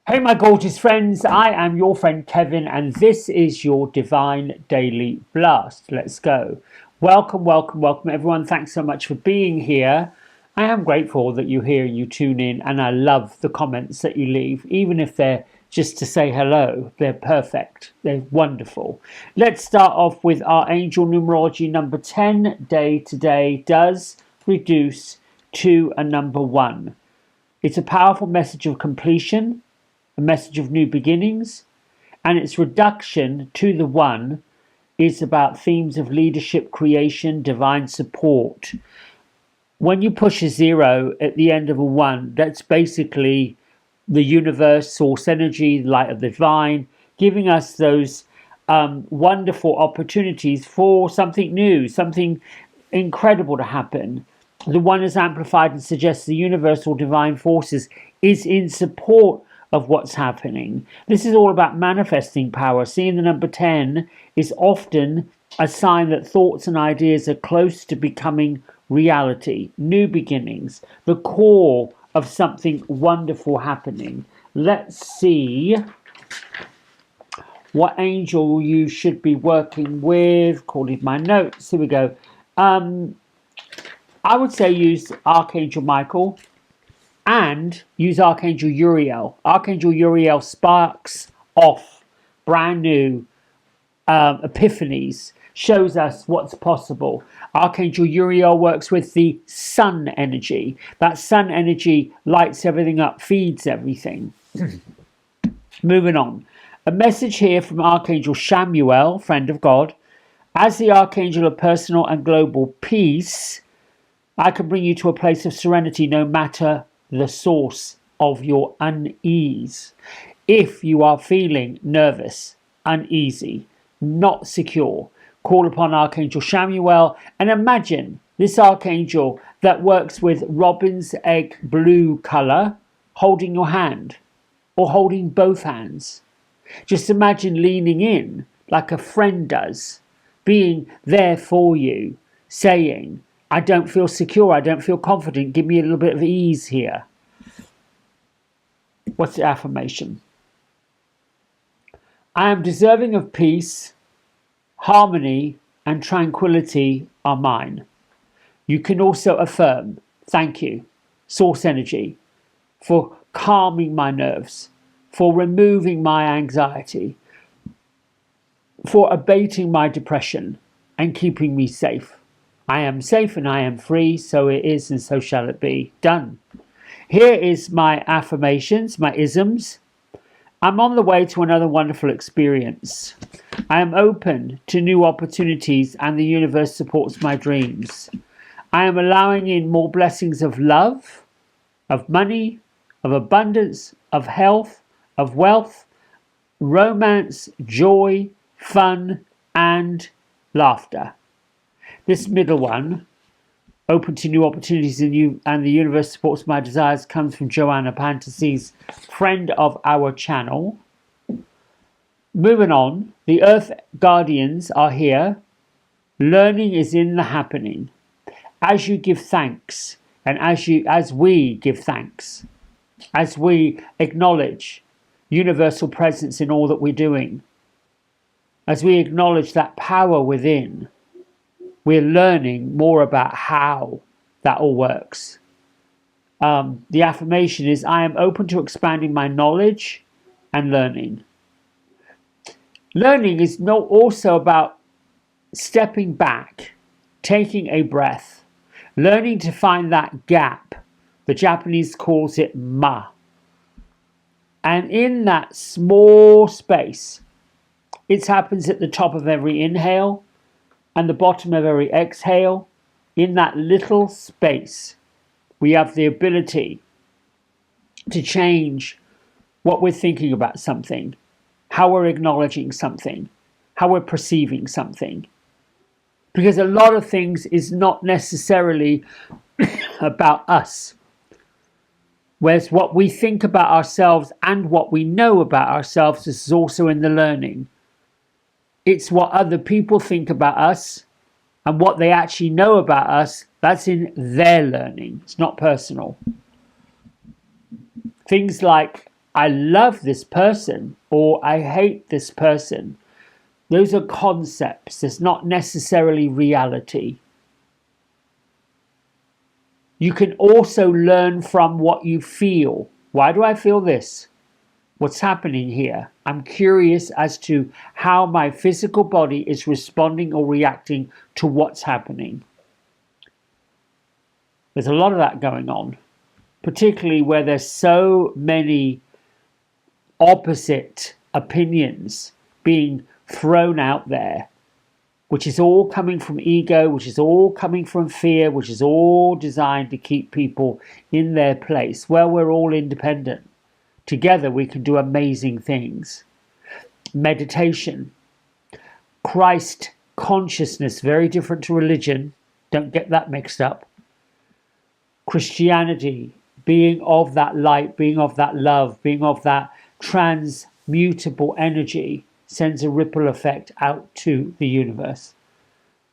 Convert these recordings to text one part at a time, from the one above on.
Hey, my gorgeous friends, I am your friend Kevin, and this is your Divine Daily Blast. Let's go. Welcome, welcome, welcome, everyone. Thanks so much for being here. I am grateful that you're here and you tune in, and I love the comments that you leave, even if they're just to say hello. They're perfect, they're wonderful. Let's start off with our angel numerology number 10. Day today does reduce to a number 1. It's a powerful message of completion, a message of new beginnings, and its reduction to the 1 is about themes of leadership, creation, divine support. When you push a 0 at the end of a 1, that's basically the universe, source energy, light of the divine, giving us those wonderful opportunities for something new, something incredible to happen. The 1 is amplified and suggests the universal divine forces is in support of what's happening. This is all about manifesting power. Seeing the number 10 is often a sign that thoughts and ideas are close to becoming reality, new beginnings, the core of something wonderful happening. Let's see what angel you should be working with. According to my notes, here we go. I would say use Archangel Michael and use Archangel Uriel. Archangel Uriel sparks off brand new epiphanies, shows us what's possible. Archangel Uriel works with the sun energy. That sun energy lights everything up, feeds everything. Moving on. A message here from Archangel Shamuel, friend of God. As the Archangel of personal and global peace, I can bring you to a place of serenity no matter the source of your unease. If you are feeling nervous, uneasy, not secure, call upon Archangel Shamuel and imagine this archangel that works with robin's egg blue color holding your hand or holding both hands. Just imagine leaning in like a friend does, being there for you, saying, I don't feel secure, I don't feel confident, give me a little bit of ease here. What's the affirmation? I am deserving of peace, harmony, and tranquility are mine. You can also affirm, thank you, source energy, for calming my nerves, for removing my anxiety, for abating my depression and keeping me safe. I am safe and I am free, so it is and so shall it be. Done. Here is my affirmations, my isms. I'm on the way to another wonderful experience. I am open to new opportunities and the universe supports my dreams. I am allowing in more blessings of love, of money, of abundance, of health, of wealth, romance, joy, fun, and laughter. This middle one, open to new opportunities and the universe supports my desires, comes from Joanna Fantasies, friend of our channel. Moving on, the Earth Guardians are here. Learning is in the happening. As you give thanks, and as we give thanks, as we acknowledge universal presence in all that we're doing, as we acknowledge that power within, we're learning more about how that all works. The affirmation is, I am open to expanding my knowledge and learning. Learning is not also about stepping back, taking a breath, learning to find that gap. The Japanese calls it ma. And in that small space, it happens at the top of every inhale and the bottom of every exhale. In that little space, we have the ability to change what we're thinking about something, how we're acknowledging something, how we're perceiving something. Because a lot of things is not necessarily about us. Whereas what we think about ourselves and what we know about ourselves is also in the learning. It's what other people think about us and what they actually know about us. That's in their learning. It's not personal. Things like I love this person or I hate this person. Those are concepts. It's not necessarily reality. You can also learn from what you feel. Why do I feel this? What's happening here? I'm curious as to how my physical body is responding or reacting to what's happening. There's a lot of that going on, particularly where there's so many opposite opinions being thrown out there, which is all coming from ego, which is all coming from fear, which is all designed to keep people in their place. Well, we're all independent. Together we can do amazing things. Meditation, Christ consciousness, very different to religion. Don't get that mixed up. Christianity, being of that light, being of that love, being of that transmutable energy, sends a ripple effect out to the universe.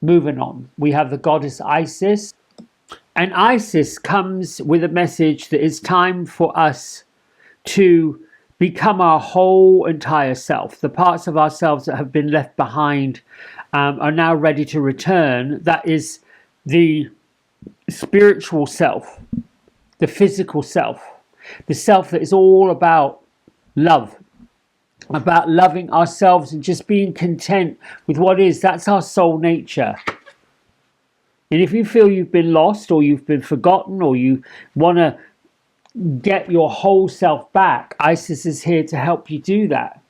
Moving on, we have the goddess Isis. And Isis comes with a message that it's time for us to become our whole entire self. The parts of ourselves that have been left behind are now ready to return. That is the spiritual self, the physical self, the self that is all about love, about loving ourselves and just being content with what is. That's our soul nature. And if you feel you've been lost or you've been forgotten or you want to get your whole self back, Isis is here to help you do that.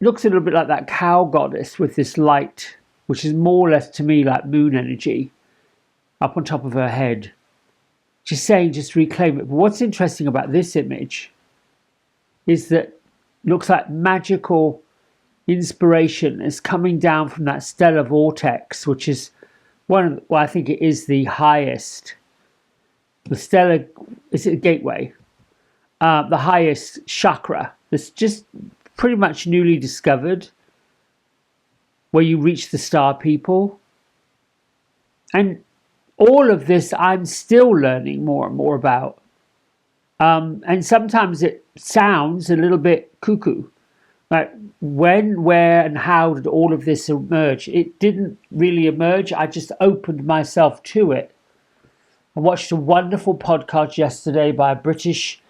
Looks a little bit like that cow goddess with this light, which is more or less to me like moon energy up on top of her head. She's saying just reclaim it. But what's interesting about this image is that it looks like magical inspiration is coming down from that stellar vortex, which is well, I think it is the highest. The stellar, is it a gateway? The highest chakra that's just pretty much newly discovered, where you reach the star people. And all of this I'm still learning more and more about. And sometimes it sounds a little bit cuckoo. Like when, where, and how did all of this emerge? It didn't really emerge. I just opened myself to it. I watched a wonderful podcast yesterday by a British,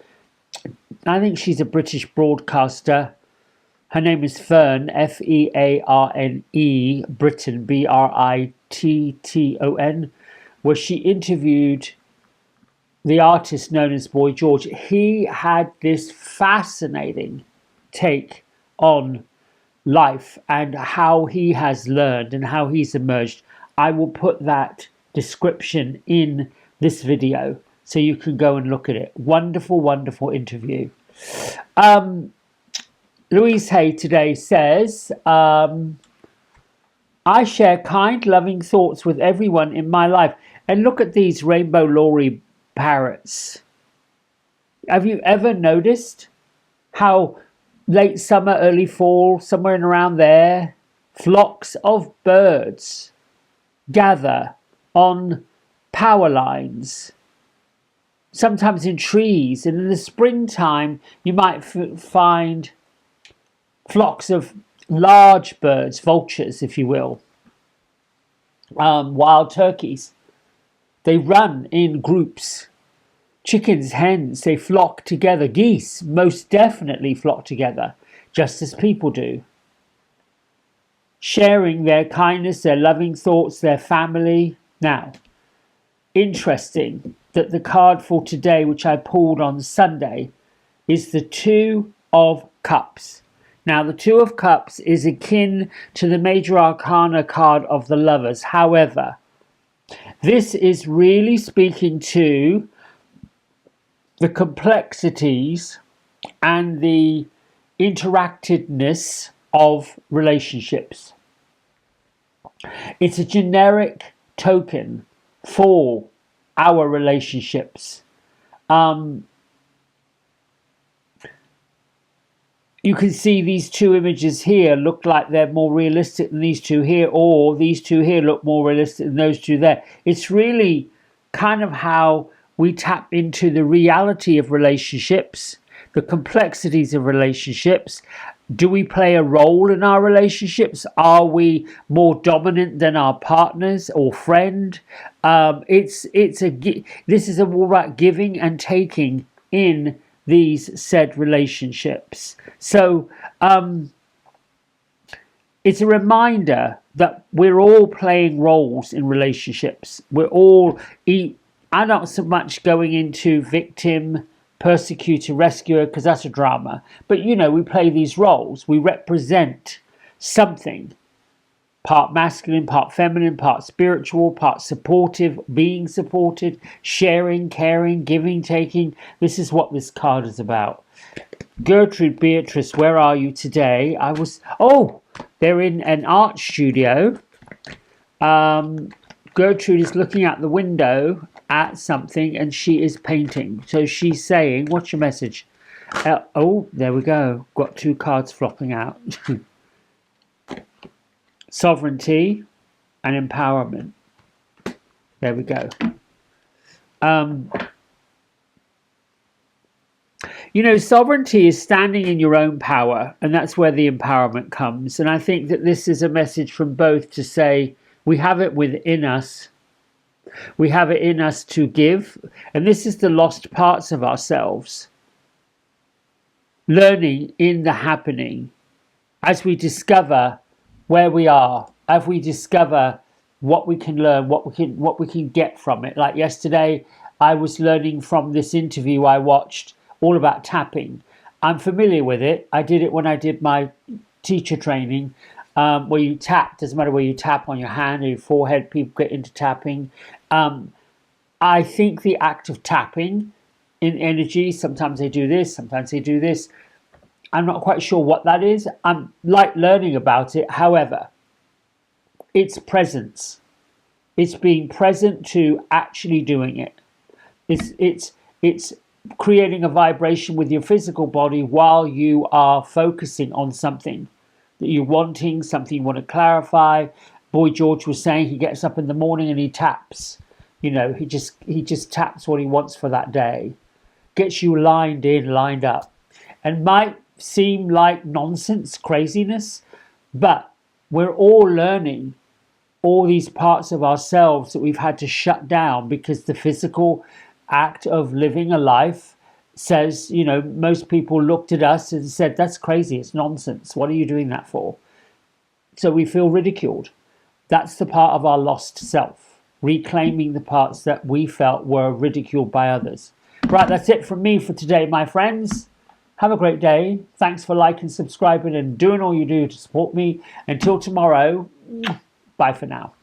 I think she's a British broadcaster. Her name is Fern, Fearne, Britain, Britton, where she interviewed the artist known as Boy George. He had this fascinating take on life and how he has learned and how he's emerged. I will put that description in this video so you can go and look at it. Wonderful, wonderful interview. Louise Hay today says, I share kind, loving thoughts with everyone in my life. And look at these rainbow lory parrots. Have you ever noticed how late summer, early fall, somewhere in around there, flocks of birds gather on power lines, sometimes in trees, and in the springtime you might find flocks of large birds, vultures if you will, wild turkeys. They run in groups. Chickens, hens, they flock together. Geese most definitely flock together, just as people do. Sharing their kindness, their loving thoughts, their family. Now, interesting that the card for today, which I pulled on Sunday, is the Two of Cups. Now, the Two of Cups is akin to the Major Arcana card of the Lovers. However, this is really speaking to the complexities and the interactedness of relationships. It's a generic token for our relationships. You can see these two images here look like they're more realistic than these two here, or these two here look more realistic than those two there. It's really kind of how we tap into the reality of relationships, the complexities of relationships. Do we play a role in our relationships? Are we more dominant than our partners or friend? This is all about giving and taking in these said relationships. So it's a reminder that we're all playing roles in relationships. I'm not so much going into victim, persecutor, rescuer, because that's a drama. But, we play these roles. We represent something. Part masculine, part feminine, part spiritual, part supportive, being supported, sharing, caring, giving, taking. This is what this card is about. Gertrude, Beatrice, where are you today? They're in an art studio. Gertrude is looking out the window at something and she is painting. So she's saying, what's your message? There we go. Got 2 cards flopping out. Sovereignty and empowerment. There we go. Sovereignty is standing in your own power, and that's where the empowerment comes. And I think that this is a message from both to say we have it within us. We have it in us to give. And this is the lost parts of ourselves. Learning in the happening as we discover where we are, as we discover what we can learn, what we can get from it. Like yesterday, I was learning from this interview I watched all about tapping. I'm familiar with it. I did it when I did my teacher training, where you tap. Doesn't matter where you tap, on your hand or your forehead, people get into tapping. I think the act of tapping in energy, sometimes they do this, sometimes they do this. I'm not quite sure what that is. I'm like learning about it. However, it's presence. It's being present to actually doing it. It's creating a vibration with your physical body while you are focusing on something that you're wanting, something you want to clarify. Boy George was saying he gets up in the morning and he taps. He just taps what he wants for that day. Gets you lined up. And might seem like nonsense, craziness, but we're all learning all these parts of ourselves that we've had to shut down because the physical act of living a life says, most people looked at us and said, that's crazy, it's nonsense, what are you doing that for? So we feel ridiculed. That's the part of our lost self, reclaiming the parts that we felt were ridiculed by others. Right, that's it from me for today, my friends. Have a great day. Thanks for liking, subscribing, and doing all you do to support me. Until tomorrow, bye for now.